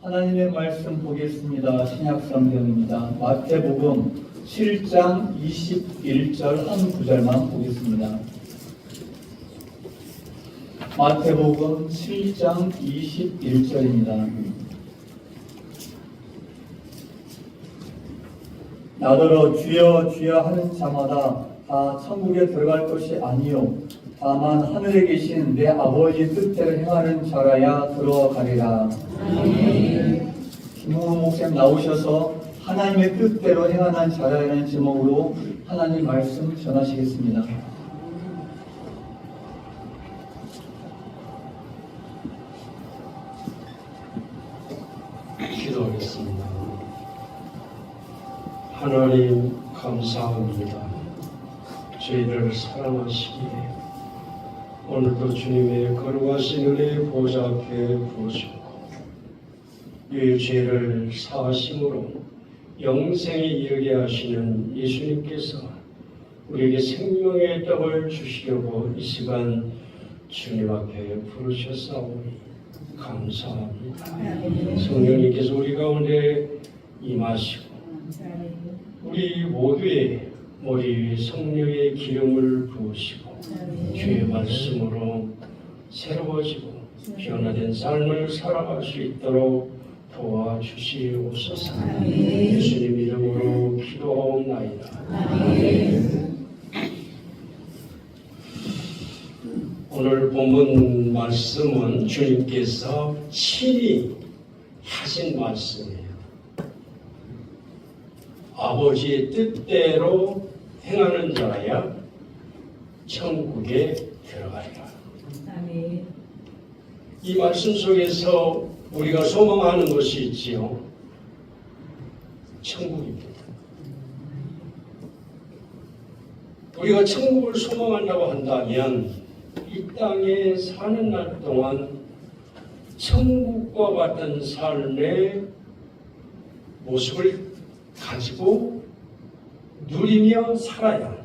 하나님의 말씀 보겠습니다. 신약성경입니다. 마태복음 7장 21절 한 구절만 보겠습니다. 마태복음 7장 21절입니다. 나더러 주여 주여 하는 자마다 다 천국에 들어갈 것이 아니요 다만 하늘에 계신 내 아버지 뜻대로 행하는 자라야 들어가리라. 김홍훈 목사님 나오셔서 하나님의 뜻대로 행하는 자라는 제목으로 하나님 말씀 전하시겠습니다. 기도하겠습니다. 하나님 감사합니다. 저희를 사랑하시기에 오늘도 주님의 거룩하신 은혜의 보좌 앞에 부으셨고 이 죄를 사하심으로 영생에 이르게 하시는 예수님께서 우리에게 생명의 떡을 주시려고 이 시간 주님 앞에 부르셨사오니 감사합니다. 성령님께서 우리 가운데 임하시고 우리 모두의 머리 위에 성령의 기름을 부으시고 주의 말씀으로 새로워지고 변화된 삶을 살아갈 수 있도록 도와주시옵소서. 예수님 이름으로 기도하옵나이다. 오늘 본문 말씀은 주님께서 친히 하신 말씀이에요. 아버지의 뜻대로 행하는 자라야 천국에 들어가리라. 이 말씀 속에서 우리가 소망하는 것이 있지요. 천국입니다. 우리가 천국을 소망한다고 한다면 이 땅에 사는 날 동안 천국과 같은 삶의 모습을 가지고 누리며 살아야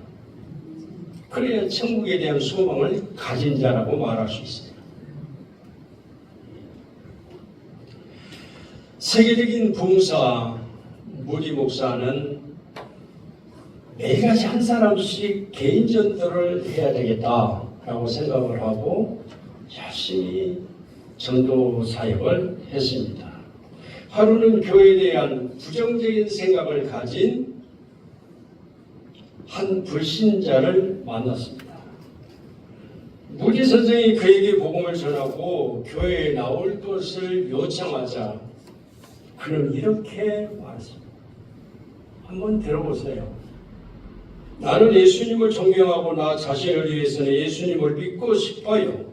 그래야 천국에 대한 소망을 가진 자라고 말할 수 있어요. 세계적인 부흥사 무디 목사는 매일같이 한 사람씩 개인 전도를 해야 되겠다라고 생각을 하고 열심히 전도 사역을 했습니다. 하루는 교회에 대한 부정적인 생각을 가진 한 불신자를 만났습니다. 무디 선생이 그에게 복음을 전하고 교회에 나올 것을 요청하자 그는 이렇게 말했습니다. 한번 들어보세요. 나는 예수님을 존경하고 나 자신을 위해서는 예수님을 믿고 싶어요.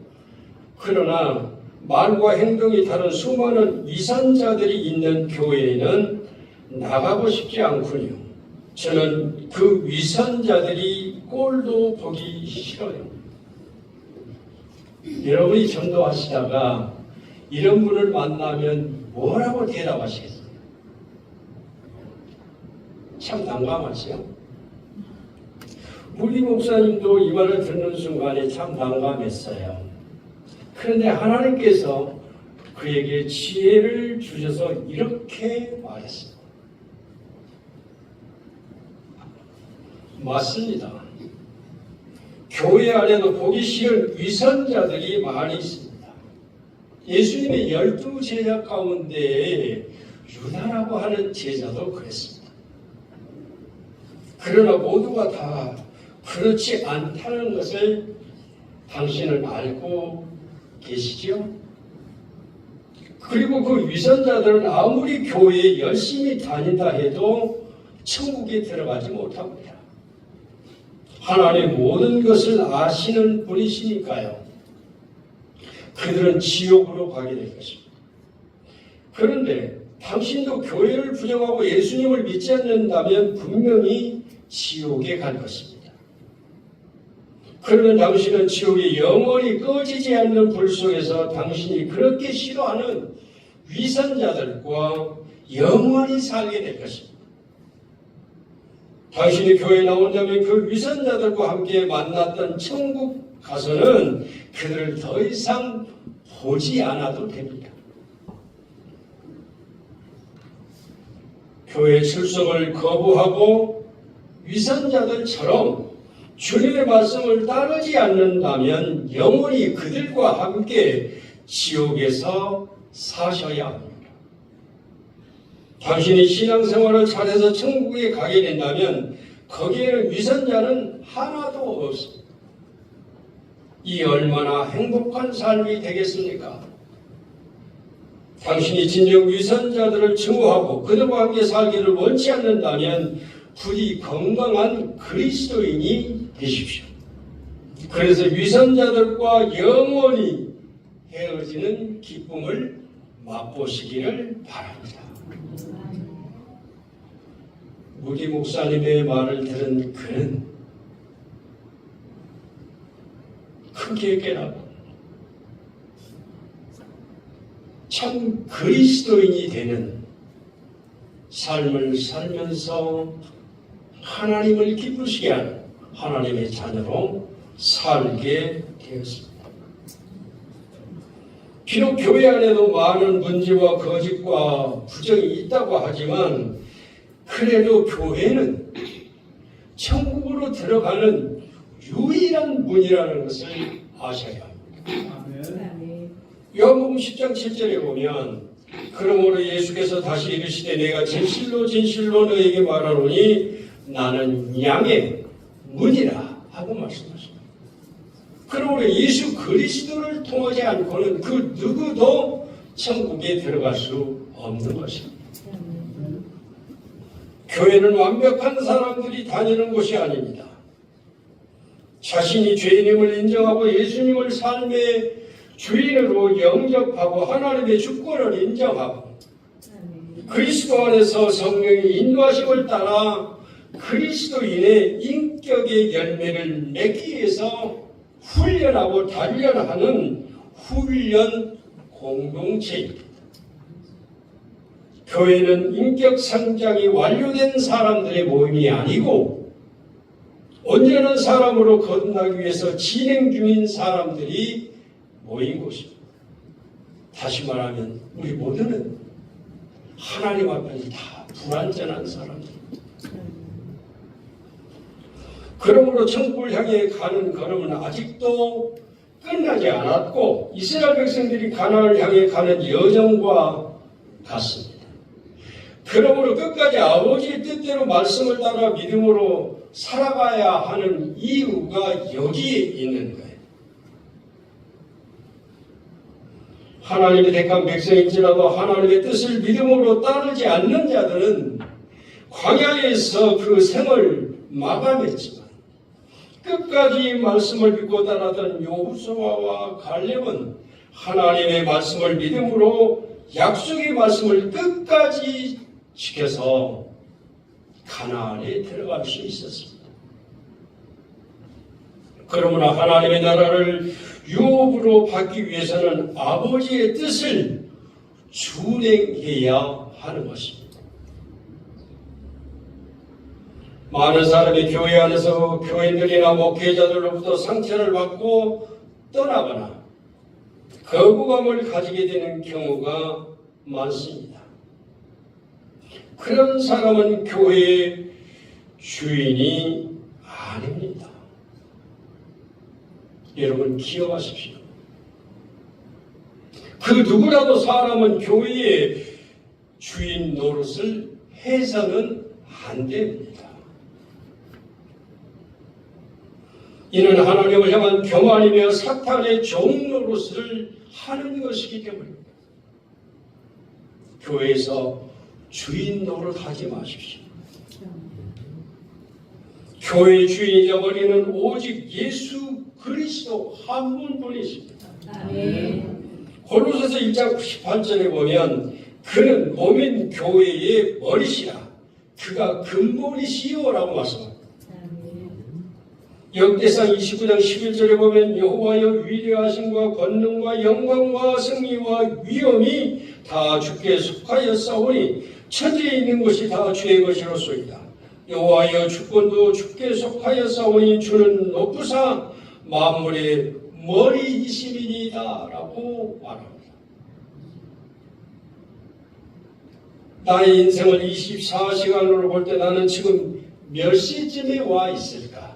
그러나 말과 행동이 다른 수많은 위선자들이 있는 교회에는 나가고 싶지 않군요. 저는 그 위선자들이 꼴도 보기 싫어요. 여러분이 전도하시다가 이런 분을 만나면 뭐라고 대답하시겠어요? 참 난감하죠? 무디 목사님도 이 말을 듣는 순간에 참 난감했어요. 그런데 하나님께서 그에게 지혜를 주셔서 이렇게 말했습니다. 맞습니다. 교회 안에도 보기 싫은 위선자들이 많이 있습니다. 예수님의 12제자 가운데 유다라고 하는 제자도 그랬습니다. 그러나 모두가 다 그렇지 않다는 것을 당신은 알고 계시죠? 그리고 그 위선자들은 아무리 교회에 열심히 다닌다 해도 천국에 들어가지 못합니다. 하나님 모든 것을 아시는 분이시니까요. 그들은 지옥으로 가게 될 것입니다. 그런데 당신도 교회를 부정하고 예수님을 믿지 않는다면 분명히 지옥에 갈 것입니다. 그러면 당신은 지옥에 영원히 꺼지지 않는 불 속에서 당신이 그렇게 싫어하는 위선자들과 영원히 살게 될 것입니다. 당신이 교회에 나온다면 그 위선자들과 함께 만났던 천국 가서는 그들을 더 이상 보지 않아도 됩니다. 교회 출석을 거부하고 위선자들처럼 주님의 말씀을 따르지 않는다면 영원히 그들과 함께 지옥에서 사셔야 합니다. 당신이 신앙생활을 잘해서 천국에 가게 된다면 거기에는 위선자는 하나도 없습니다. 이 얼마나 행복한 삶이 되겠습니까? 당신이 진정 위선자들을 증오하고 그들과 함께 살기를 원치 않는다면 부디 건강한 그리스도인이 되십시오. 그래서 위선자들과 영원히 헤어지는 기쁨을 맛보시기를 바랍니다. 무디 목사님의 말을 들은 그는 크게 깨닫고 참 그리스도인이 되는 삶을 살면서 하나님을 기쁘시게 하는 하나님의 자녀로 살게 되었습니다. 비록 교회 안에도 많은 문제와 거짓과 부정이 있다고 하지만 그래도 교회는 천국으로 들어가는 유일한 문이라는 것을 아셔야 합니다. 요한복음 10장 7절에 보면 그러므로 예수께서 다시 이르시되 내가 진실로 진실로 너에게 말하노니 나는 양의 문이라 하고 말씀하십니다. 그러므로 예수 그리스도를 통하지 않고는 그 누구도 천국에 들어갈 수 없는 것입니다. 교회는 완벽한 사람들이 다니는 곳이 아닙니다. 자신이 죄인임을 인정하고 예수님을 삶의 주인으로 영접하고 하나님의 주권을 인정하고 그리스도 안에서 성령의 인도하심을 따라 그리스도인의 인격의 열매를 맺기 위해서 훈련하고 단련하는 훈련 공동체입니다. 교회는 인격 성장이 완료된 사람들의 모임이 아니고 온전한 사람으로 거듭나기 위해서 진행 중인 사람들이 모인 곳입니다. 다시 말하면 우리 모두는 하나님 앞에서 다 불완전한 사람들입니다. 그러므로 천국을 향해 가는 걸음은 아직도 끝나지 않았고 이스라엘 백성들이 가나안을 향해 가는 여정과 같습니다. 그러므로 끝까지 아버지의 뜻대로 말씀을 따라 믿음으로 살아가야 하는 이유가 여기에 있는 거예요. 하나님의 택한 백성일지라도 하나님의 뜻을 믿음으로 따르지 않는 자들은 광야에서 그 생을 마감했지만 끝까지 말씀을 믿고 따르던 여호수아와 갈렙은 하나님의 말씀을 믿음으로 약속의 말씀을 끝까지 지켜서 가나안에 들어갈 수 있었습니다. 그러므로 하나님의 나라를 유업으로 받기 위해서는 아버지의 뜻을 준행해야 하는 것입니다. 많은 사람이 교회 안에서 교인들이나 목회자들로부터 상처를 받고 떠나거나 거부감을 가지게 되는 경우가 많습니다. 그런 사람은 교회의 주인이 아닙니다. 여러분 기억하십시오. 그 누구라도 사람은 교회의 주인 노릇을 해서는 안 됩니다. 이는 하나님을 향한 교만이며 사탄의 종 노릇을 하는 것이기 때문입니다. 교회에서 주인 노릇하지 마십시오. 교회의 주인이자 머리는 오직 예수 그리스도 한 분뿐이십니다. 골로새서 1장 18절에 보면 그는 몸인 교회의 머리시라 그가 근본이시오라고 말씀합니다. 역대상 29장 11절에 보면 여호와여 위대하심과 권능과 영광과 승리와 위엄이 다 주께 속하였사오니 천지에 있는 것이 다 주의 것이로소이다. 여호와여 주권도 주께 속하였사오니 주는 높으사 만물의 머리이심이니이다 라고 말합니다. 나의 인생을 24시간으로 볼 때 나는 지금 몇 시쯤에 와 있을까?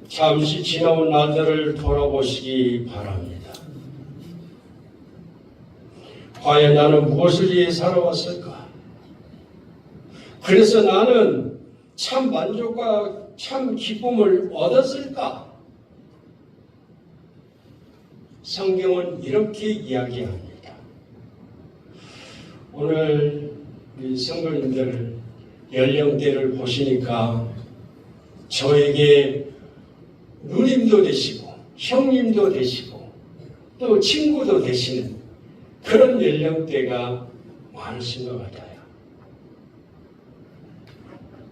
잠시 지나온 날들을 돌아보시기 바랍니다. 과연 나는 무엇을 위해 살아왔을까? 그래서 나는 참 만족과 참 기쁨을 얻었을까? 성경은 이렇게 이야기합니다. 오늘 우리 성도님들 연령대를 보시니까 저에게 누님도 되시고 형님도 되시고 또 친구도 되시는 그런 연령대가 많으신 것 같아요.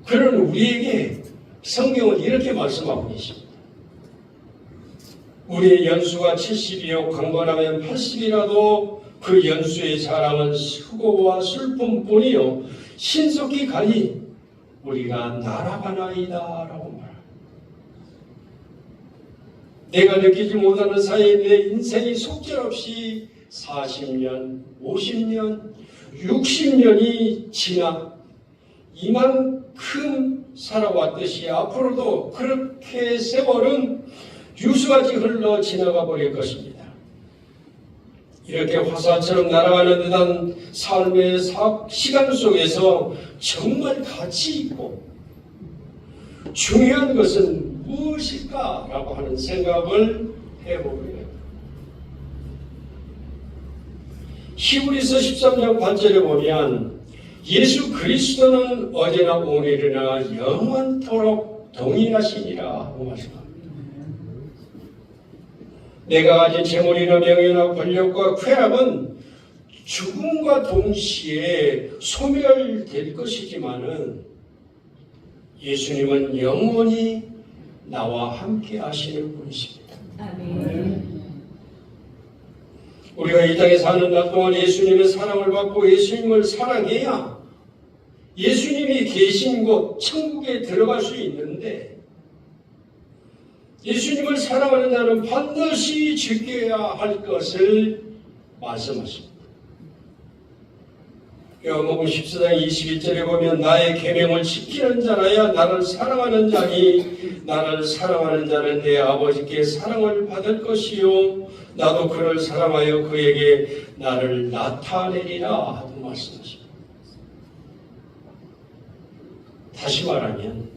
그런 우리에게 성경은 이렇게 말씀하고 계십니다. 우리의 연수가 70이요 강건하면 80이라도 그 연수의 사람은 수고와 슬픔뿐이요 신속히 가니 우리가 날아가나이다 라고 말합니다. 내가 느끼지 못하는 사이에 내 인생이 속절없이 40년, 50년, 60년이 지나 이만큼 살아왔듯이 앞으로도 그렇게 세월은 유수같이 흘러 지나가 버릴 것입니다. 이렇게 화살처럼 날아가는 듯한 삶의 시간 속에서 정말 가치 있고 중요한 것은 무엇일까라고 하는 생각을 해보게 됩니다. 히브리서 13장 8절에 보면 예수 그리스도는 어제나 오늘이나 영원토록 동일하시니라 하고 말씀합니다. 내가 가진 재물이나 명예나 권력과 쾌락은 죽음과 동시에 소멸될 것이지만은 예수님은 영원히 나와 함께 하시는 분이십니다. 아멘. 우리가 이 땅에 사는 날 동안 예수님의 사랑을 받고 예수님을 사랑해야 예수님이 계신 곳 천국에 들어갈 수 있는데 예수님을 사랑하는 자는 반드시 지켜야 할 것을 말씀하십니다. 요한복음 14장 21절에 보면 나의 계명을 지키는 자라야 나를 사랑하는 자니 나를 사랑하는 자는 내 아버지께 사랑을 받을 것이요 나도 그를 사랑하여 그에게 나를 나타내리라 하고 말씀하십니다. 다시 말하면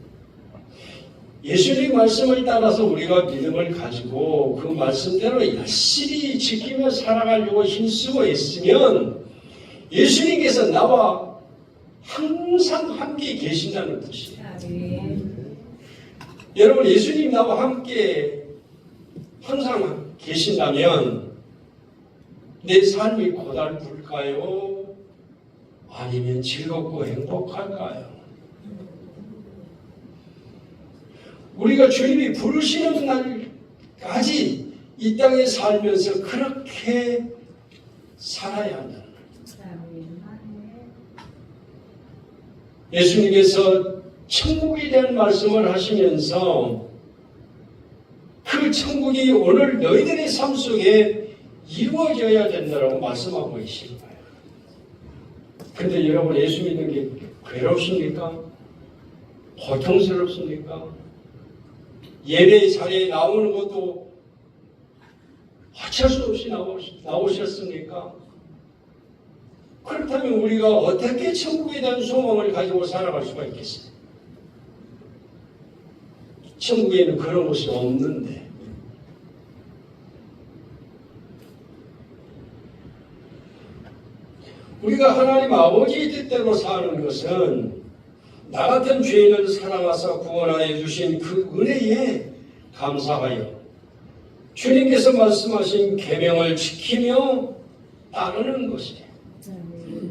예수님 말씀을 따라서 우리가 믿음을 가지고 그 말씀대로 열심히 지키며 살아가려고 힘쓰고 있으면 예수님께서 나와 항상 함께 계신다는 뜻이에요. 아멘. 여러분 예수님 나와 함께 항상 계신다면 내 삶이 고달플까요? 아니면 즐겁고 행복할까요? 우리가 주님이 부르시는 날까지 이 땅에 살면서 그렇게 살아야 한다. 예수님께서 천국에 대한 말씀을 하시면서 그 천국이 오늘 너희들의 삶 속에 이루어져야 된다고 말씀하고 계신 거예요. 그런데 여러분 예수 믿는 게 괴롭습니까? 고통스럽습니까? 예배 자리에 나오는 것도 어쩔 수 없이 나오셨습니까? 그렇다면 우리가 어떻게 천국에 대한 소망을 가지고 살아갈 수가 있겠어요? 천국에는 그런 것이 없는데 우리가 하나님 아버지의 뜻대로 사는 것은 나 같은 죄인을 사랑하사 구원하여 주신 그 은혜에 감사하여 주님께서 말씀하신 계명을 지키며 따르는 것이에요.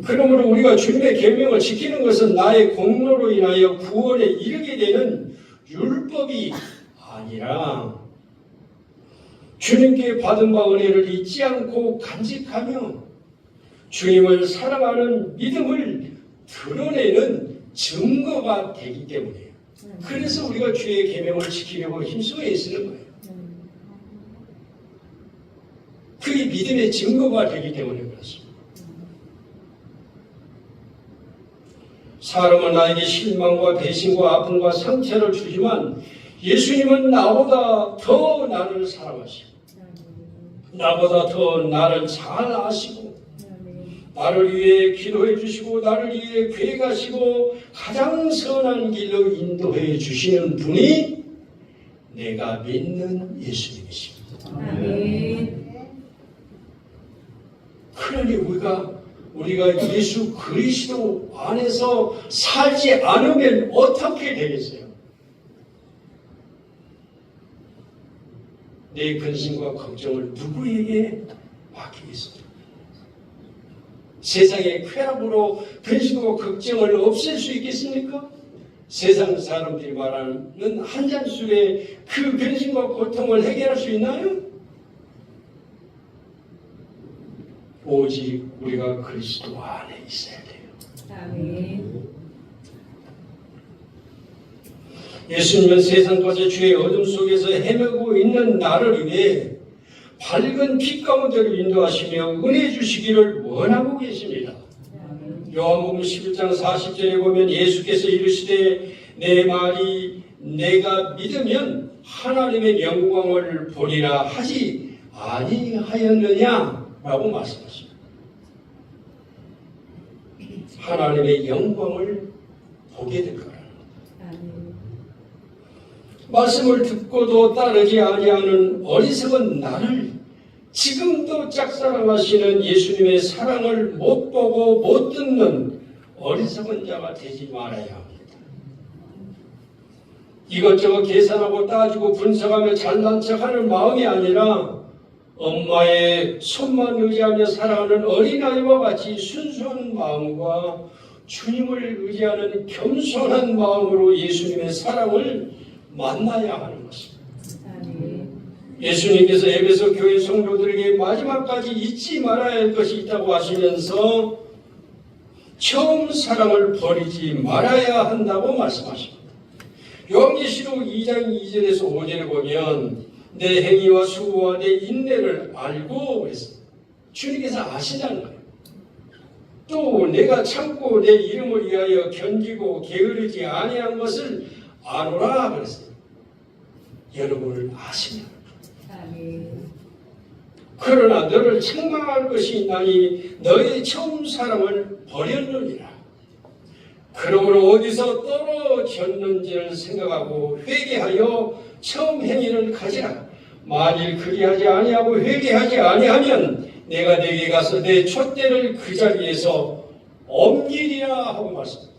그러므로 우리가 주님의 계명을 지키는 것은 나의 공로로 인하여 구원에 이르게 되는 율법이 아니라 주님께 받은 바 은혜를 잊지 않고 간직하며 주님을 사랑하는 믿음을 드러내는 증거가 되기 때문이에요. 그래서 우리가 주의 계명을 지키려고 힘쓰고 애쓰는 거예요. 그게 믿음의 증거가 되기 때문에 그렇습니다. 사람은 나에게 실망과 배신과 아픔과 상처를 주지만 예수님은 나보다 더 나를 사랑하시고 나보다 더 나를 잘 아시고 나를 위해 기도해 주시고 나를 위해 계획하시고 가장 선한 길로 인도해 주시는 분이 내가 믿는 예수님이십니다. 아멘. 그러니 우리가 예수 그리스도 안에서 살지 않으면 어떻게 되겠어요? 내 근심과 걱정을 누구에게 맡기겠습니까? 세상의 쾌락으로 근심과 걱정을 없앨 수 있겠습니까? 세상 사람들이 말하는 한 잔 술에 그 근심과 고통을 해결할 수 있나요? 오직 우리가 그리스도 안에 있어야 돼요. 아멘. 예수님은 세상까지 죄의 어둠 속에서 헤매고 있는 나를 위해 밝은 빛 가운데로 인도하시며 은혜 주시기를 원하고 계십니다. 요한복음 11장 40절에 보면 예수께서 이르시되 내 말이 내가 믿으면 하나님의 영광을 보리라 하지 아니하였느냐라고 말씀하십니다. 하나님의 영광을 보게 될 거라는 것. 말씀을 듣고도 따르지 아니하는 어리석은 나를 지금도 짝사랑하시는 예수님의 사랑을 못 보고 못 듣는 어리석은 자가 되지 말아야 합니다. 이것저것 계산하고 따지고 분석하며 잘난 척하는 마음이 아니라 엄마의 손만 의지하며 사랑하는 어린아이와 같이 순수한 마음과 주님을 의지하는 겸손한 마음으로 예수님의 사랑을 만나야 하는 것입니다. 예수님께서 에베소 교회 성도들에게 마지막까지 잊지 말아야 할 것이 있다고 하시면서 처음 사랑을 버리지 말아야 한다고 말씀하십니다. 요한계시록 2장 2절에서 5절에 보면 내 행위와 수고와 내 인내를 알고 그랬습니다. 주님께서 아시다는 거예요. 또 내가 참고 내 이름을 위하여 견디고 게으르지 아니한 것을 아노라 그랬어요. 여러분을 아시냐? 그러나 너를 책망할 것이 있나니 너의 처음 사랑을 버렸느니라. 그러므로 어디서 떨어졌는지를 생각하고 회개하여 처음 행위를 가지라. 만일 그리하지 아니하고 회개하지 아니하면 내가 내게 가서 내 촛대를 그 자리에서 옮기리라 하고 말씀합니다.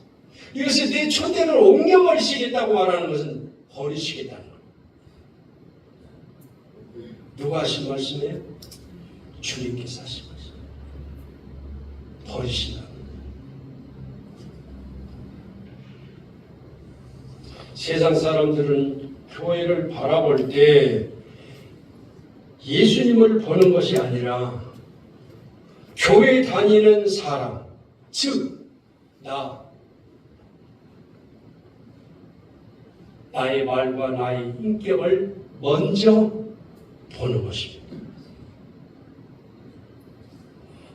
이것을 내 촛대를 옮겨버리시겠다고 말하는 것은 버리시겠다는 거예요. 누가 하신 말씀이에요? 주님께서 하신 말씀. 버리신다. 세상 사람들은 교회를 바라볼 때 예수님을 보는 것이 아니라 교회 다니는 사람, 즉 나의 말과 나의 인격을 먼저 보는 것입니다.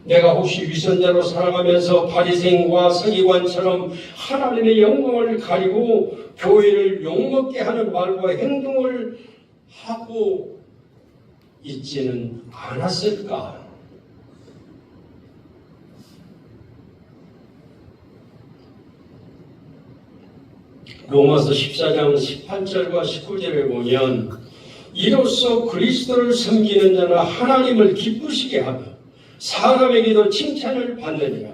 내가 혹시 위선자로 살아가면서 바리새인과 서기관처럼 하나님의 영광을 가리고 교회를 욕먹게 하는 말과 행동을 하고 있지는 않았을까? 로마서 14장 18절과 19절에 보면 이로써 그리스도를 섬기는 자는 하나님을 기쁘시게 하며 사람에게도 칭찬을 받느니라.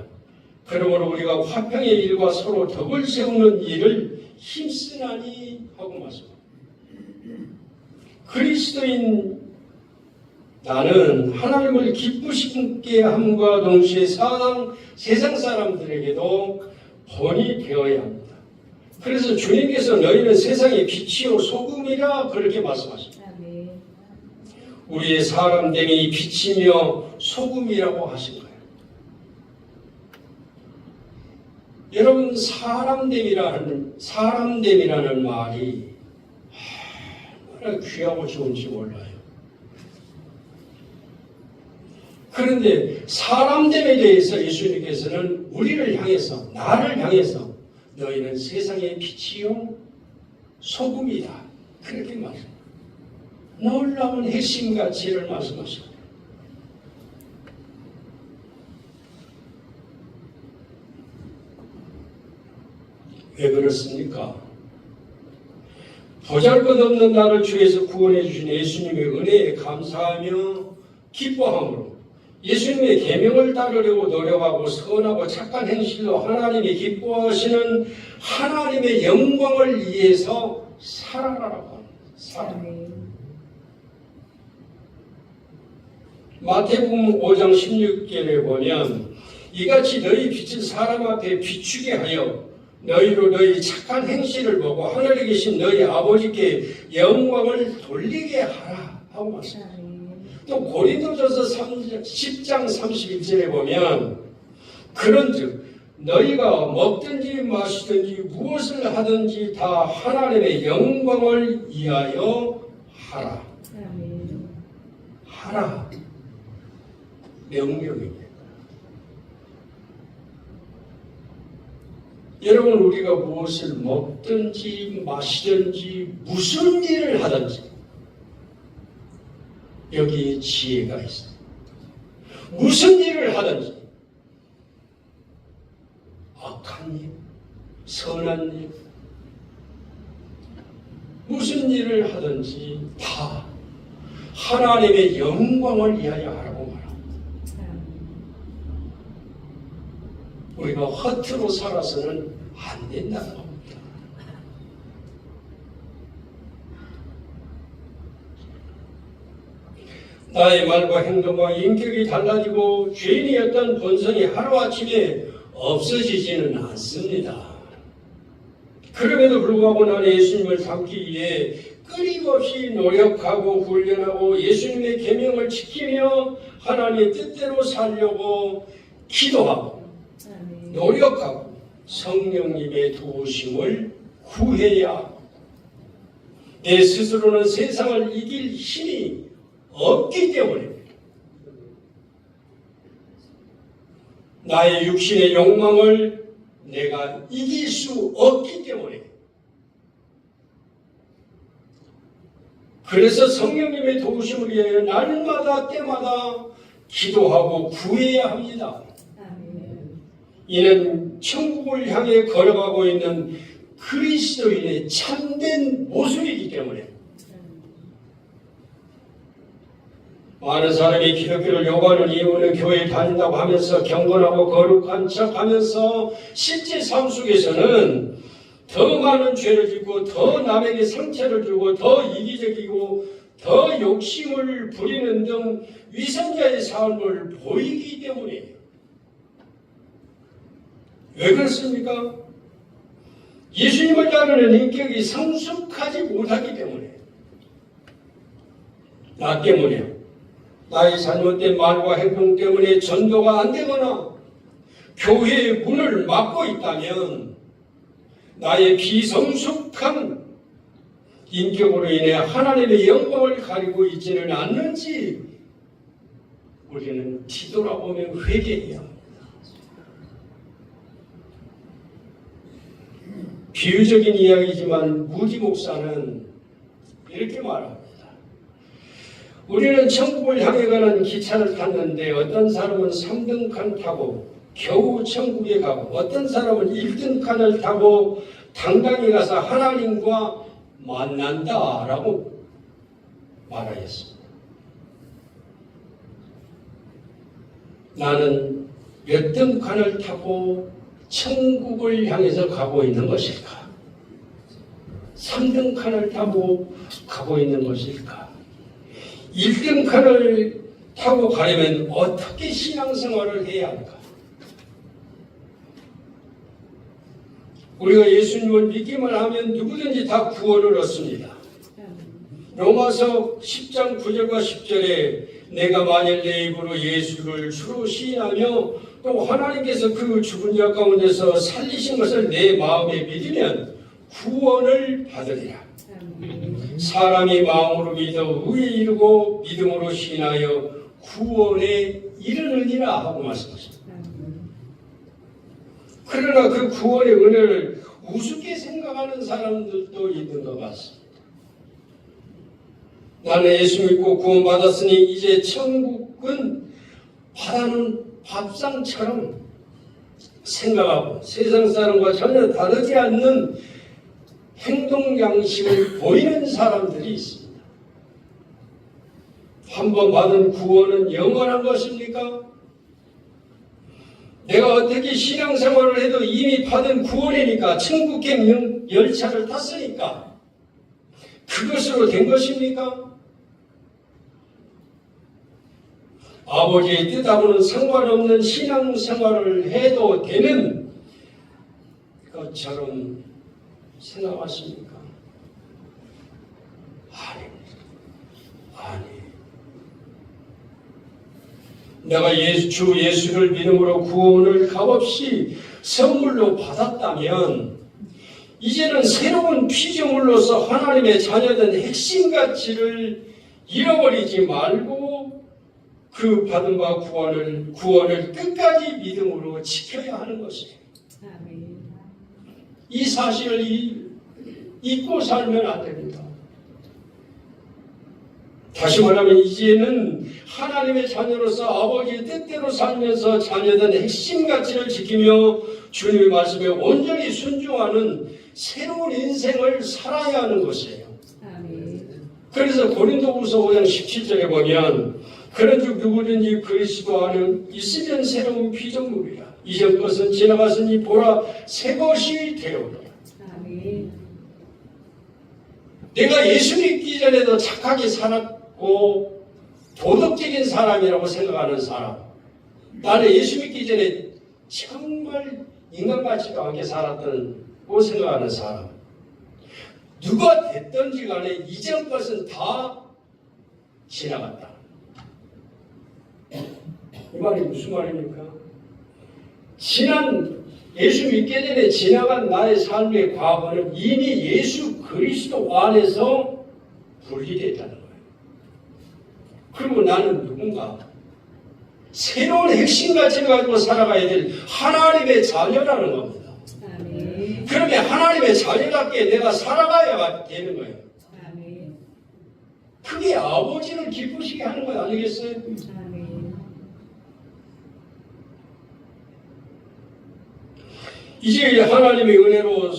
그러므로 우리가 화평의 일과 서로 덕을 세우는 일을 힘쓰나니 하고 말씀합니다. 그리스도인 나는 하나님을 기쁘시게 함과 동시에 세상 사람들에게도 본이 되어야 합니다. 그래서 주님께서 너희는 세상의 빛이요 소금이라 그렇게 말씀하십니다. 우리의 사람됨이 빛이며 소금이라고 하신 거예요. 여러분 사람됨이라는 말이 얼마나 귀하고 좋은지 몰라요. 그런데 사람됨에 대해서 예수님께서는 우리를 향해서 나를 향해서 너희는 세상의 빛이요 소금이다. 그렇게 말합니다. 놀라운 핵심 가치를 말씀하십니다. 왜 그렇습니까? 보잘것없는 나를 주에서 구원해 주신 예수님의 은혜에 감사하며 기뻐함으로 예수님의 계명을 따르려고 노력하고 선하고 착한 행실로 하나님이 기뻐하시는 하나님의 영광을 위해서 살아라라고 합니다. 살아라. 마태복음 5장 16절에 보면 이같이 너희 빛을 사람 앞에 비추게 하여 너희로 너희 착한 행실을 보고 하늘에 계신 너희 아버지께 영광을 돌리게 하라 하고 말씀합니다. 또 고린도전서 10장 31절에 보면 그런즉 너희가 먹든지 마시든지 무엇을 하든지 다 하나님의 영광을 위하여 하라. 하라. 명령입니다. 여러분, 우리가 무엇을 먹든지 마시든지 무슨 일을 하든지 여기에 지혜가 있어요. 무슨 일을 하든지 악한 일, 선한 일, 무슨 일을 하든지 다 하나님의 영광을 위하여 하라고 말합니다. 우리가 허투루 살아서는 안 된다는 겁니다. 나의 말과 행동과 인격이 달라지고 죄인이었던 본성이 하루아침에 없어지지는 않습니다. 그럼에도 불구하고 나는 예수님을 닮기 위해 끊임없이 노력하고 훈련하고 예수님의 계명을 지키며 하나님의 뜻대로 살려고 기도하고 노력하고 성령님의 도우심을 구해야 하고 내 스스로는 세상을 이길 힘이 없기 때문입니다. 나의 육신의 욕망을 내가 이길 수 없기 때문에 그래서 성령님의 도우심을 위하여 날마다 때마다 기도하고 구해야 합니다. 이는 천국을 향해 걸어가고 있는 그리스도인의 참된 모습이기 때문에 많은 사람이 기독교를 요구하는 이유는 교회에 다닌다고 하면서 경건하고 거룩한 척하면서 실제 삶 속에서는 더 많은 죄를 짓고 더 남에게 상처를 주고 더 이기적이고 더 욕심을 부리는 등 위선자의 삶을 보이기 때문이에요. 왜 그렇습니까? 예수님을 따르는 인격이 성숙하지 못하기 때문에 나 때문에 나의 잘못된 말과 행동 때문에 전도가 안 되거나 교회의 문을 막고 있다면 나의 비성숙한 인격으로 인해 하나님의 영광을 가리고 있지는 않는지 우리는 뒤돌아보며 회개해야 합니다. 비유적인 이야기지만 무디 목사는 이렇게 말합니다. 우리는 천국을 향해 가는 기차를 탔는데 어떤 사람은 3등칸 타고 겨우 천국에 가고 어떤 사람은 1등칸을 타고 당당히 가서 하나님과 만난다라고 말하였습니다. 나는 몇 등칸을 타고 천국을 향해서 가고 있는 것일까? 3등칸을 타고 가고 있는 것일까? 1등칸을 타고 가려면 어떻게 신앙생활을 해야 할까? 우리가 예수님을 믿기만 하면 누구든지 다 구원을 얻습니다. 로마서 10장 9절과 10절에 내가 만일 내 입으로 예수를 주로 시인하며 또 하나님께서 그 죽은 자 가운데서 살리신 것을 내 마음에 믿으면 구원을 받으리라. 사람이 마음으로 믿어 의에 이르고 믿음으로 시인하여 구원에 이르느니라 하고 말씀하십니다. 그러나 그 구원의 은혜를 우습게 생각하는 사람들도 있는 것 같습니다. 나는 예수 믿고 구원받았으니 이제 천국은 바라는 밥상처럼 생각하고 세상 사람과 전혀 다르지 않는 행동 양식을 보이는 사람들이 있습니다. 한 번 받은 구원은 영원한 것입니까? 내가 어떻게 신앙생활을 해도 이미 받은 구원이니까 천국행 열차를 탔으니까 그것으로 된 것입니까? 아버지의 뜻하고는 상관없는 신앙생활을 해도 되는 것처럼 생각하십니까? 아니. 내가 주 예수를 믿음으로 구원을 값없이 선물로 받았다면 이제는 새로운 피조물로서 하나님의 자녀된 핵심 가치를 잃어버리지 말고 그 받은 바 구원을 끝까지 믿음으로 지켜야 하는 것이에요. 아멘. 이 사실을 잊고 살면 안 됩니다. 다시 말하면 이제는 하나님의 자녀로서 아버지의 뜻대로 살면서 자녀된 핵심 가치를 지키며 주님의 말씀에 온전히 순종하는 새로운 인생을 살아야 하는 것이에요. 아멘. 그래서 고린도후서 5장 17절에 보면 그런즉 누구든지 그리스도 안에 있으면 새로운 피조물이라. 이전 것은 지나갔으니 보라 새 것이 되어오리라. 아멘. 내가 예수 믿기 전에도 착하게 살았고 도덕적인 사람이라고 생각하는 사람, 나는 예수 믿기 전에 정말 인간같지도 않게 살았다고 생각하는 사람, 누가 됐든지 간에 이전 것은 다 지나갔다. 이 말이 무슨 말입니까? 예수 믿기 전에 지나간 나의 삶의 과거는 이미 예수 그리스도 안에서 분리됐다는 거예요. 그리고 나는 누군가 새로운 핵심 가치를 가지고 살아가야 될 하나님의 자녀라는 겁니다. 아멘. 그러면 하나님의 자녀답게 내가 살아가야 되는 거예요. 아멘. 그게 아버지를 기쁘시게 하는 거 아니겠어요? 아멘. 이제 하나님의 은혜로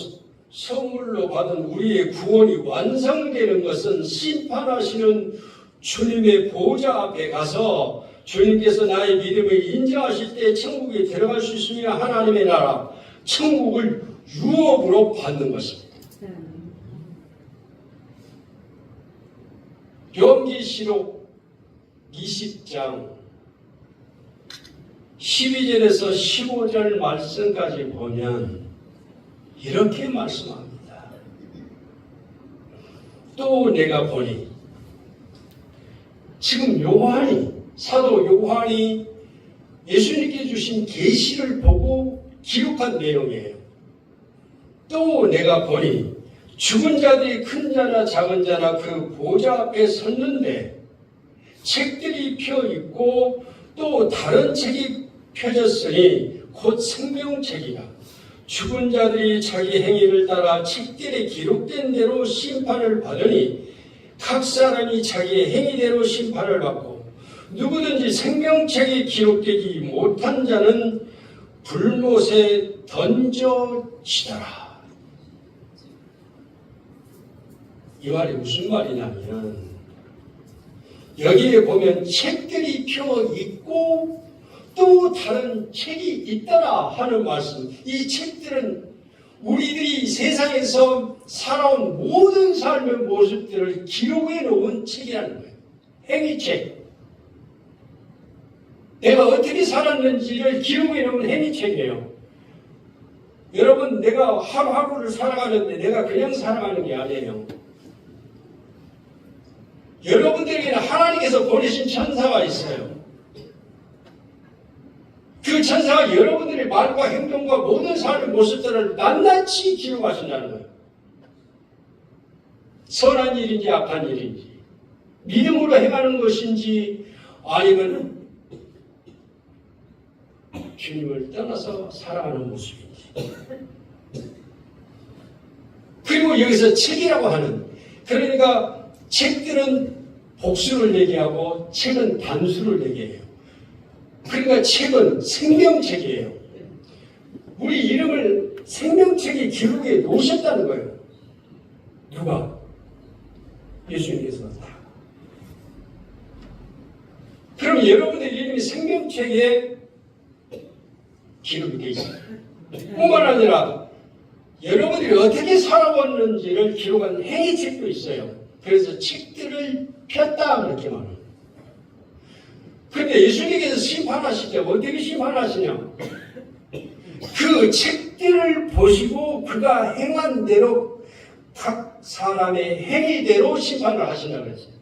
선물로 받은 우리의 구원이 완성되는 것은 심판하시는 주님의 보좌 앞에 가서 주님께서 나의 믿음을 인정하실 때 천국에 들어갈 수 있으며 하나님의 나라, 천국을 유업으로 받는 것입니다. 요한계시록 20장 12절에서 15절 말씀까지 보면 이렇게 말씀합니다. 또 내가 보니 지금 사도 요한이 예수님께 주신 계시를 보고 기록한 내용이에요. 또 내가 보니 죽은 자들이 큰 자나 작은 자나 그 보좌 앞에 섰는데 책들이 펴 있고 또 다른 책이 펴졌으니 곧 생명책이라. 죽은 자들이 자기 행위를 따라 책들에 기록된 대로 심판을 받으니 각 사람이 자기의 행위대로 심판을 받고 누구든지 생명책에 기록되지 못한 자는 불못에 던져지더라. 이 말이 무슨 말이냐면 여기에 보면 책들이 펴 있고 또 다른 책이 있더라 하는 말씀. 이 책들은 우리들이 세상에서 살아온 모든 삶의 모습들을 기록해 놓은 책이라는 거예요. 행위책. 내가 어떻게 살았는지를 기록해 놓은 행위책이에요. 여러분, 내가 하루하루를 살아가는데 내가 그냥 살아가는 게 아니에요. 여러분들에게는 하나님께서 보내신 천사가 있어요. 그 천사가 여러분들의 말과 행동과 모든 삶의 모습들을 낱낱이 기록하신다는 거예요. 선한 일인지 악한 일인지, 믿음으로 행하는 것인지 아니면 주님을 떠나서 살아가는 모습인지. 그리고 여기서 책이라고 하는, 그러니까 책들은 복수를 얘기하고 책은 단수를 얘기해요. 그러니까 책은 생명책이에요. 우리 이름을 생명책의 기록에 놓으셨다는 거예요. 누가? 예수님께서 다. 그럼 여러분의 이름이 생명책에 기록이 되어 있어요. 뿐만 아니라 여러분들이 어떻게 살아왔는지를 기록한 행위책도 있어요. 그래서 책들을 폈다 그렇게 말합니다. 그런데 예수님께서 심판하실 때 어떻게 심판하시냐? 그 책들을 보시고 그가 행한 대로 각 사람의 행위대로 심판을 하신다고 그랬어요.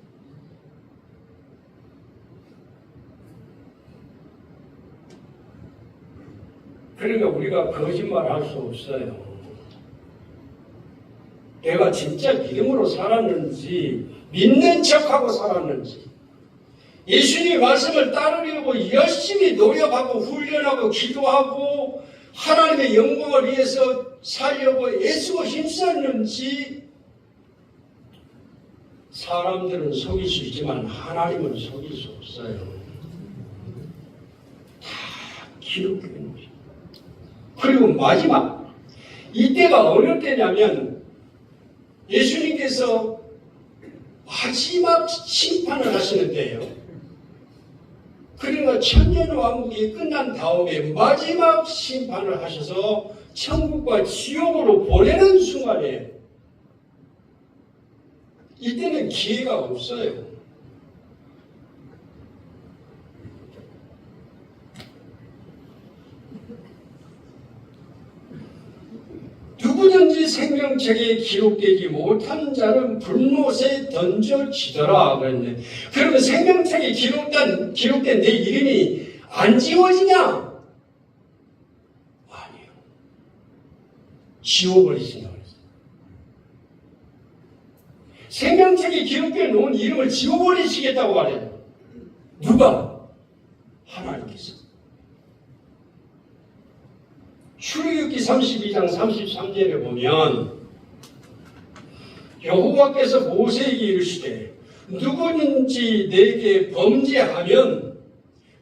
그러니까 우리가 거짓말을 할 수 없어요. 내가 진짜 믿음으로 살았는지, 믿는 척하고 살았는지, 예수님의 말씀을 따르려고 열심히 노력하고 훈련하고 기도하고 하나님의 영광을 위해서 살려고 애쓰고 힘썼는지, 사람들은 속일 수 있지만 하나님은 속일 수 없어요. 다 기록되어 있는 거죠. 그리고 마지막, 이때가 어느 때냐면 예수님께서 마지막 심판을 하시는 때예요. 그러니까 천년왕국이 끝난 다음에 마지막 심판을 하셔서 천국과 지옥으로 보내는 순간이에요. 이때는 기회가 없어요. 누구든지 생명책에 기록되지 못한 자는 불못에 던져지더라 그랬는데, 그러면 생명책에 기록된 내 이름이 안 지워지냐? 아니요. 지워버리신다고 그랬어요. 생명책에 기록되어 놓은 이름을 지워버리시겠다고 말해요. 누가? 하나님께서. 출애굽기 32장 33절에 보면 여호와께서 모세에게 이르시되 누구든지 내게 범죄하면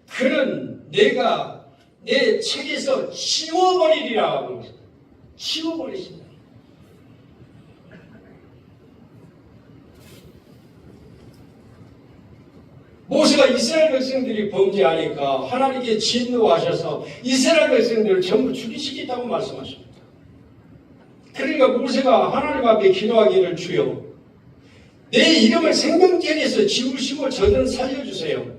그는 내가 내 책에서 지워버리리라 하고 있습니다. 지워버리신다. 모세가 이스라엘 백성들이 범죄하니까 하나님께 진노하셔서 이스라엘 백성들을 전부 죽이시겠다고 말씀하십니다. 그러니까 모세가 하나님 앞에 기도하기를, 주여 내 이름을 생명책에서 지우시고 저들은 살려주세요.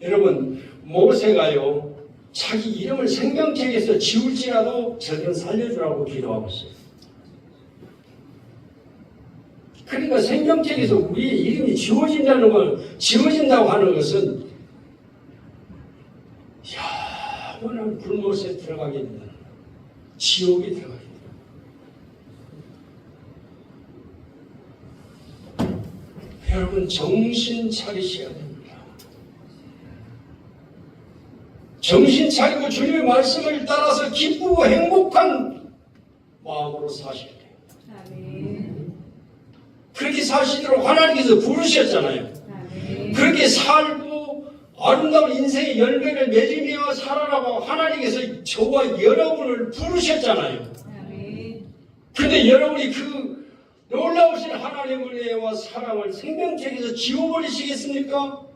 여러분, 모세가요 자기 이름을 생명책에서 지울지라도 저들은 살려주라고 기도하고 있어요. 그러니까 생명책에서 우리의 이름이 지워진다고 하는 것은 영원한 불못에 들어가게 된다. 지옥에 들어가게 된다. 여러분, 정신 차리셔야 됩니다. 정신 차리고 주님의 말씀을 따라서 기쁘고 행복한 마음으로 사셔야 돼요. 아멘. 그렇게 사시도록 하나님께서 부르셨잖아요. 그렇게 살고 아름다운 인생의 열매를 맺으며 살아라고 하나님께서 저와 여러분을 부르셨잖아요. 그런데 여러분이 그 놀라우신 하나님의 은혜와 사랑을 생명책에서 지워버리시겠습니까?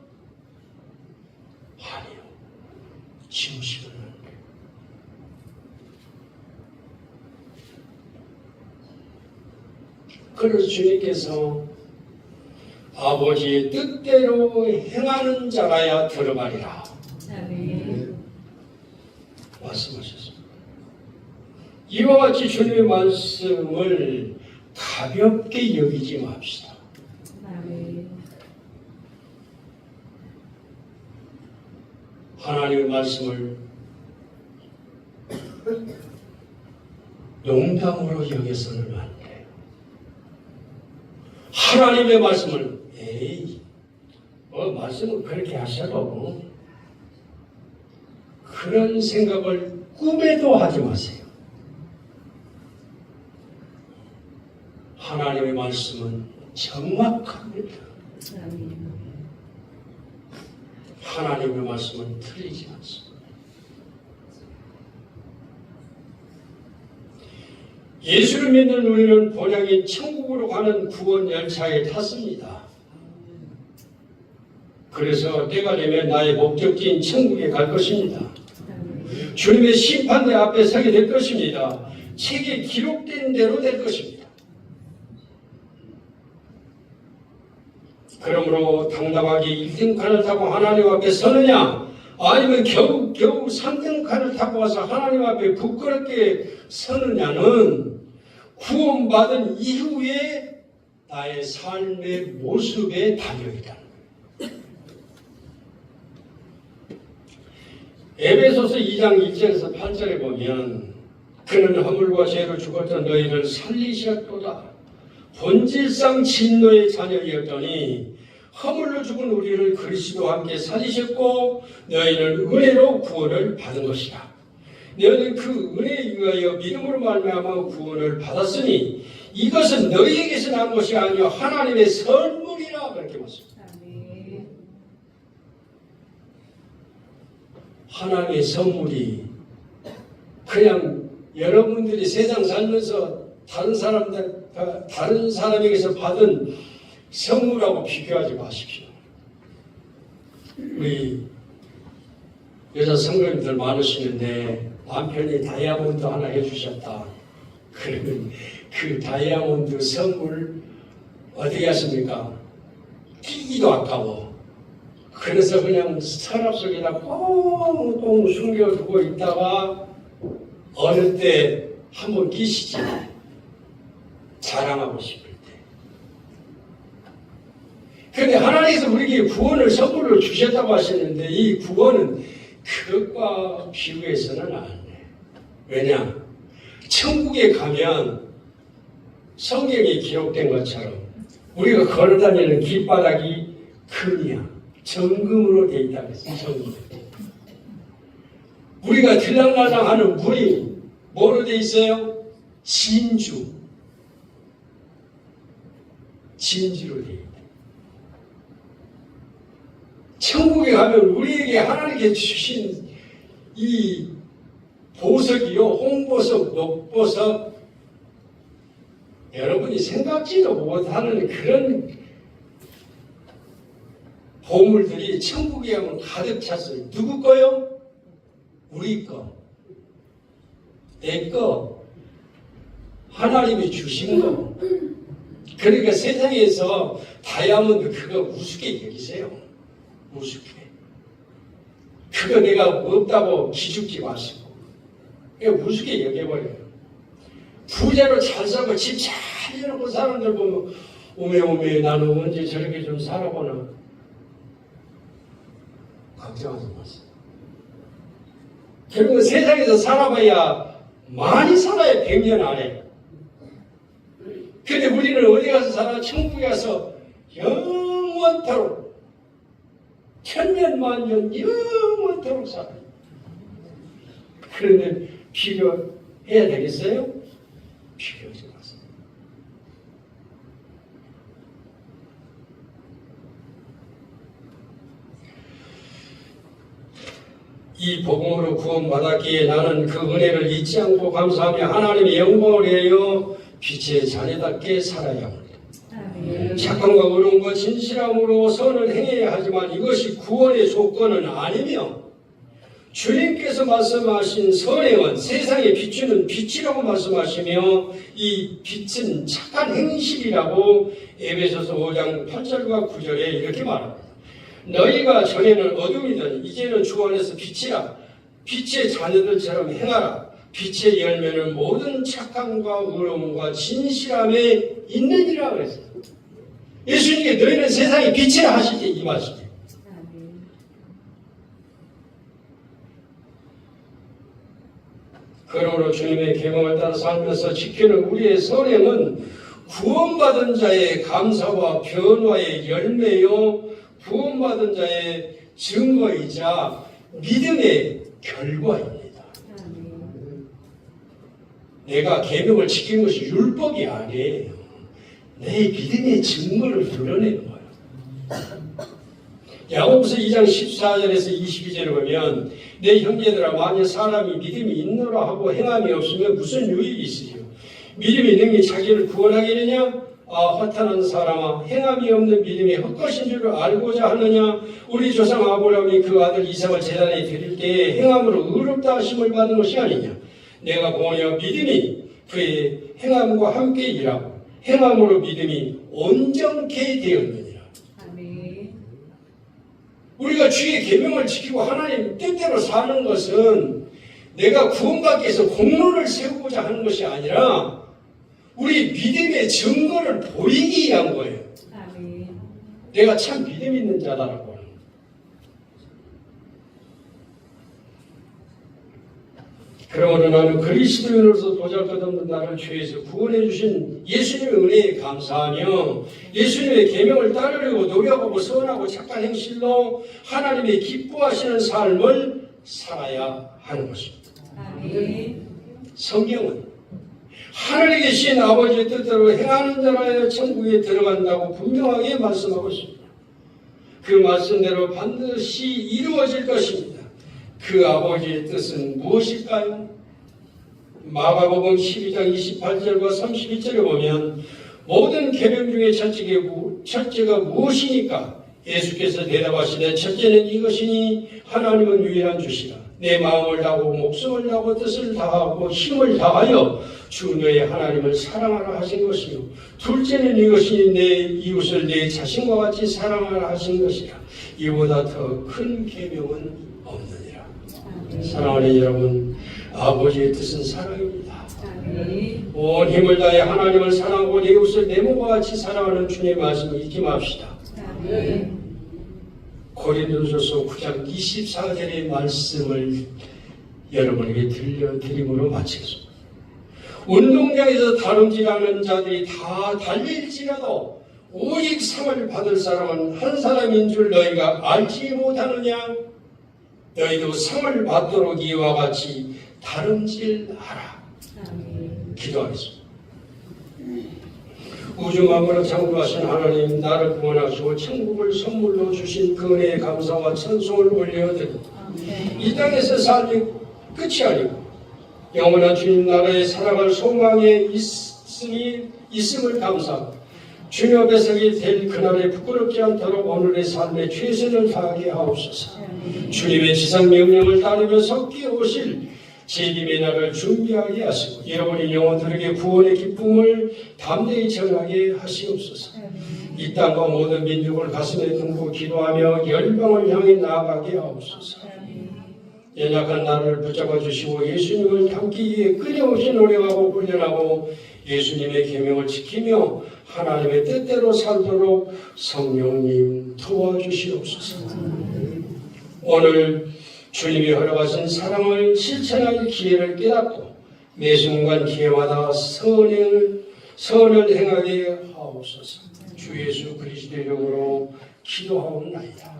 아니요. 지우시면 안 돼요. 그래서 주님께서 아버지의 뜻대로 행하는 자라야 들어가리라 말씀하셨습니다. 이와 같이 주님의 말씀을 가볍게 여기지 맙시다. 하나님의 말씀을 농담으로 여겨서는 안 돼요. 하나님의 말씀을 말씀을 그렇게 하셔도 그런 생각을 꿈에도 하지 마세요. 말씀은 정확합니다. 아멘. 하나님의 말씀은 틀리지 않습니다. 예수를 믿는 우리는 본향인 천국으로 가는 구원 열차에 탔습니다. 그래서 때가 되면 나의 목적지인 천국에 갈 것입니다. 아멘. 주님의 심판대 앞에 서게 될 것입니다. 책에 기록된 대로 될 것입니다. 그러므로 당당하게 1등칸을 타고 하나님 앞에 서느냐, 아니면 겨우 3등칸을 타고 와서 하나님 앞에 부끄럽게 서느냐는 구원받은 이후에 나의 삶의 모습에 달려있다. 에베소서 2장 1절에서 8절에 보면 그는 허물과 죄로 죽었던 너희를 살리셨도다. 본질상 진노의 자녀이었더니 허물로 죽은 우리를 그리스도와 함께 살리셨고 너희는 은혜로 구원을 받은 것이다. 너희는 그 은혜에 의하여 믿음으로 말미암아 구원을 받았으니 이것은 너희에게서 난 것이 아니요 하나님의 선물이라 그렇게 말씀합니다. 아멘. 하나님의 선물이 그냥 여러분들이 세상 살면서 다른 사람에게서 받은 선물하고 비교하지 마십시오. 우리 여자 성도님들 많으시는데 남편이 다이아몬드 하나 해주셨다. 그러면 그 다이아몬드 선물 어떻게 하십니까? 끼기도 아까워. 그래서 그냥 서랍 속에다 꽁꽁 숨겨두고 있다가 어느 때 한번 끼시지. 자랑하고 싶을 때. 그런데 하나님께서 우리에게 구원을 선물로 주셨다고 하셨는데 이 구원은 그것과 비교해서는 안 돼. 왜냐? 천국에 가면 성경에 기록된 것처럼 우리가 걸어다니는 길바닥이 금이야. 정금으로 돼 있다고 했어요. 정금. 우리가 들락날락하는 물이 뭐로 돼 있어요? 진주로 돼 있다. 천국에 가면 우리에게 하나님께 주신 이 보석이요, 홍보석, 녹보석, 여러분이 생각지도 못하는 그런 보물들이 천국에 가면 가득 찼어요. 누구 거요? 우리 거. 내 거. 하나님이 주신 거. 그러니까 세상에서 다이아몬드 그거 우습게 여기세요. 우습게. 그거 내가 없다고 기죽지 마시고. 그냥 우습게 여겨버려요. 부자로 잘 살고 집 잘 해놓고 사람들 보면 오메 나는 언제 저렇게 좀 살아보나. 걱정하지 마세요. 결국은 세상에서 살아봐야 많이 살아야 100년 안에. 근데 우리는 어디 가서 살아? 천국에 가서 영원토록, 천년 만년 영원토록 살아요. 그런데 비교해야 되겠어요? 비교하지 마세요. 이 복음으로 구원받았기에 나는 그 은혜를 잊지 않고 감사하며 하나님의 영광을 위하여 빛의 자녀답게 살아야 합니다. 아멘. 착함과 의로움과 진실함으로 선을 행해야 하지만 이것이 구원의 조건은 아니며 주님께서 말씀하신 선행은 세상에 비추는 빛이라고 말씀하시며 이 빛은 착한 행실이라고 에베소서 5장 8절과 9절에 이렇게 말합니다. 너희가 전에는 어둠이더니 이제는 주 안에서 빛이라. 빛의 자녀들처럼 행하라. 빛의 열매는 모든 착함과 의로움과 진실함에 있느니라 그랬어요. 예수님께 너희는 세상의 빛이라 하실 때 이 말씀이에요. 아멘. 그러므로 주님의 계명을 따라 살면서 지키는 우리의 선행은 구원받은 자의 감사와 변화의 열매요 구원받은 자의 증거이자 믿음의 결과입니다. 아멘. 내가 계명을 지킨 것이 율법이 아니에요. 내 믿음의 증거를 드러내는 거예요. 야고보서 2장 14절에서 22절에 보면 내 형제들아 만일 사람이 믿음이 있노라 하고 행함이 없으면 무슨 유익이 있으리요. 믿음이 능히 자기를 구원하겠느냐? 허탄한 사람아 행함이 없는 믿음이 헛것인 줄을 알고자 하느냐. 우리 조상 아브라함이 그 아들 이삭을 제단에 드릴 때에 행함으로 의롭다 하심을 받은 것이 아니냐. 내가 보니와 믿음이 그의 행함과 함께 일하고 행함으로 믿음이 온전케 되었느니라. 아멘. 우리가 주의 계명을 지키고 하나님 뜻대로 사는 것은 내가 구원받기 위해서 공로를 세우고자 하는 것이 아니라 우리 믿음의 증거를 보이기 위한 거예요. 아멘. 내가 참 믿음 있는 자다라고 하는 거예요. 그러므로 나는 그리스도인으로서 보잘것없는 나를 죄에서 구원해 주신 예수님의 은혜에 감사하며 예수님의 계명을 따르려고 노력하고 선하고 착한 행실로 하나님의 기뻐하시는 삶을 살아야 하는 것입니다. 아멘. 성경은 하늘에 계신 아버지의 뜻대로 행하는 자라야 천국에 들어간다고 분명하게 말씀하고 있습니다. 그 말씀대로 반드시 이루어질 것입니다. 그 아버지의 뜻은 무엇일까요? 마가복음 12장 28절과 32절에 보면 모든 계명 중에 첫째가 무엇이니까? 예수께서 대답하시되 첫째는 이것이니 하나님은 유일한 주시라. 내 마음을 다하고 목숨을 다하고 뜻을 다하고 힘을 다하여 주 너의 하나님을 사랑하라 하신 것이요. 둘째는 이것이니 내 이웃을 내 자신과 같이 사랑하라 하신 것이라. 이보다 더 큰 계명은 없느니라. 사랑하는 여러분, 아버지의 뜻은 사랑입니다. 아멘. 온 힘을 다해 하나님을 사랑하고 내 이웃을 내 몸과 같이 사랑하는 주님의 말씀을 잊지 맙시다. 아멘. 고린도전서 9장 24절의 말씀을 여러분에게 들려드림으로 마치겠습니다. 운동장에서 다름질하는 자들이 다 달릴지라도 오직 상을 받을 사람은 한 사람인 줄 너희가 알지 못하느냐? 너희도 상을 받도록 이와 같이 다름질하라. 아멘. 기도하겠습니다. 우주만물을 창조하신 하나님, 나를 구원하시고 천국을 선물로 주신 그 은혜에 감사와 찬송을 올려드립니다. 이 땅에서 삶이 끝이 아니고 영원한 주님 나라에 살아갈 소망에 있음을 감사합니다. 주님 앞에 서게 될 그날에 부끄럽지 않도록 오늘의 삶에 최선을 다하게 하옵소서. 주님의 지상 명령을 따르며 섞여 오실 재림의 날을 준비하게 하시고 여러분의 영혼들에게 구원의 기쁨을 담대히 전하게 하시옵소서. 이 땅과 모든 민족을 가슴에 품고 기도하며 열방을 향해 나아가게 하옵소서. 연약한 나를 붙잡아 주시고 예수님을 닮기 위해 끊임없이 노력하고 훈련하고 예수님의 계명을 지키며 하나님의 뜻대로 살도록 성령님 도와주시옵소서. 오늘 주님이 허락하신 사랑을 실천할 기회를 깨닫고 매 순간 기회마다 선을 행하게 하옵소서. 주 예수 그리스도의 이름으로 기도하옵나이다.